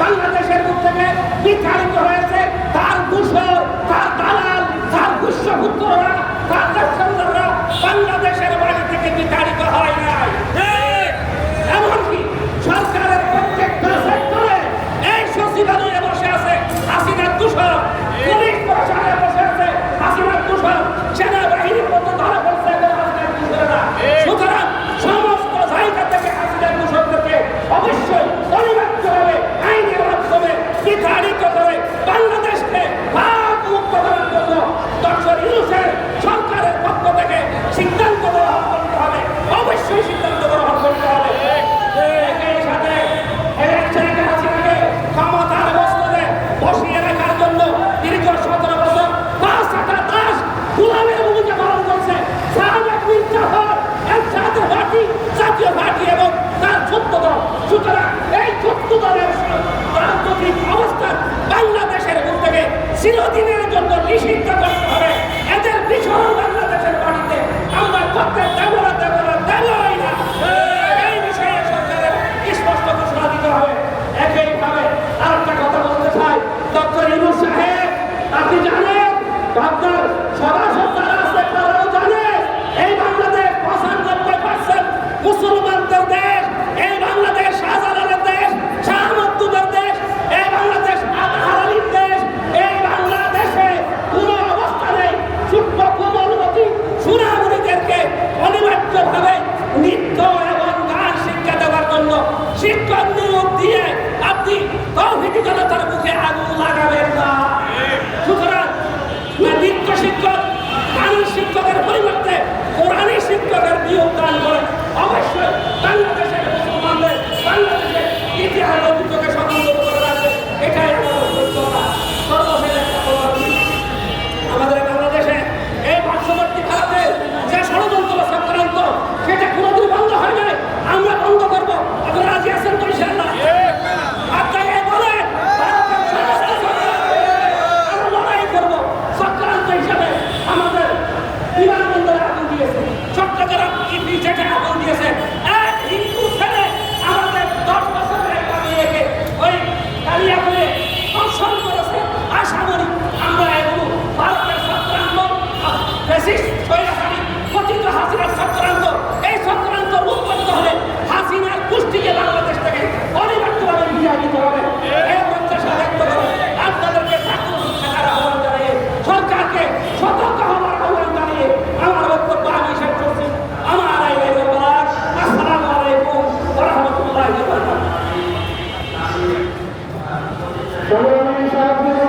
বাংলাদেশের বুক থেকে বিতাড়িত হয়েছে তার দূষর, তার দালাল, তার গুষ্যপুত্ররা, তার দেশবন্ধুরা বাংলাদেশের বাড়ি থেকে বিতাড়িত হয় নাই। এমনকি সরকারের প্রত্যেকটা সেক্টরে এই সচিবালয়ে বসে আছে হাসিনার দূষর, পুলিশ প্রশাসনে বসে আছে হাসিনার দূষর, সেনাবাহিনীর মতো ধরা পড়ছে হাসিনার দূষরেরা। সুতরাং সমস্ত জায়গা থেকে হাসিনার দূষরদেরকে অবশ্যই অনিবার্যভাবে আইনের মাধ্যমে বিতাড়িত করে বাংলাদেশকে ভাগ মুক্ত করার জন্য ডক্টর ইউনূসের সরকারের পক্ষ থেকে সিদ্ধান্ত গ্রহণ করতে হবে, অবশ্যই সিদ্ধান্ত গ্রহণ করতে হবে। একই সাথে শেখ হাসিনাকে ক্ষমতার বস্তুতে বসিয়ে রাখার জন্য দীর্ঘ 17 বছর 5 দাস গোলামের ভূমিকা পালন করছে সাবেক মীর জাফর, এরশাদ পার্টি, জাতীয় পার্টি এবং তার 14 দল। সুতরাং এই 14 দলের রাজনৈতিক অবস্থান বাংলাদেশের বুক থেকে চিরদিনের জন্য নিষিদ্ধ করতে হবে। এদের বিচরণ বাংলাদেশের মাটিতে আমরা করতে দেব না, দেবই না। এই বিষয়ে সরকারের স্পষ্ট ঘোষণা দিতে হবে। একইভাবে আরেকটা কথা বলতে চাই, ডক্টর ইউনূস সাহেব, আপনি জানেন আপনার সদস্য যারা আছে তারাও জানে এই বাংলাদেশ 95% মুসলমানদের দেশ, এই বাংলাদেশ শাহজালালের দেশ, শাহ মখদুমের দেশ, এই বাংলাদেশ আজহার আলীর দেশ। এই বাংলাদেশে কোনো অবস্থানে ছোট্ট কোমলমতি সোনামণিদেরকে অনিবার্যভাবে নৃত্য এবং গান শিক্ষা দেওয়ার জন্য শিক্ষক নিয়োগ দিয়ে আপনি তৌহিদি জনতার মুখে আগুন লাগাবেন না। সুতরাং নৃত্য শিক্ষক, গানের শিক্ষকের পরিবর্তে কোরআনী শিক্ষকের নিয়োগ দান করেন। অবশ্যই বাংলাদেশের মুসলমানদের বাংলাদেশের ইতিহাস ঐতিহ্যকে সংরক্ষণ করে রাখবে, এটাই আমাদের যোগ্যতা। সর্বশেষ একটা কথা বলি, আমাদের বাংলাদেশে এই পার্শ্ববর্তী ভারতে যে ষড়যন্ত্র চক্রান্ত সেটা কোনোদিন বন্ধ হয় নাই, আমরা বন্ধ করবো। আপনারা রাজি আছেন তো ইনশাআল্লাহ? আপনাকে বলে ভারতের সমস্ত আমরা লড়াই করবো। চক্রান্ত হিসাবে আমাদের বিমানবন্দরে আগুন দিয়েছে, চট্টগ্রাম ইপিজেডে আগুন দিয়েছে। এক হিন্দু ছেলে আমাদের 10 বছরের একটা মেয়েকে ওই কালিয়াপুরে ধর্ষণ করেছে আসামরি। আমরা এগুলো ভারতের চক্রান্ত, ফ্যাসিস্ট স্বৈরাচারী কথিত হাসিনার চক্রান্ত, এই চক্রান্ত রূপ করতে হলে হাসিনার গোষ্ঠীকে বাংলাদেশ থেকে অনিবার্যভাবে বিদায় দিতে হবে। এই প্রত্যাশা ব্যক্ত করে আপনাদেরকে জাগ্রত থাকার আহ্বান জানিয়ে, সরকারকে সতর্ক হওয়ার আহ্বান জানিয়ে আমার বক্তব্য আমি শেষ করছি। আমার আসসালামু আলাইকুম ওয়া রাহমাতুল্লাহি ওয়া বারাকাতুহু।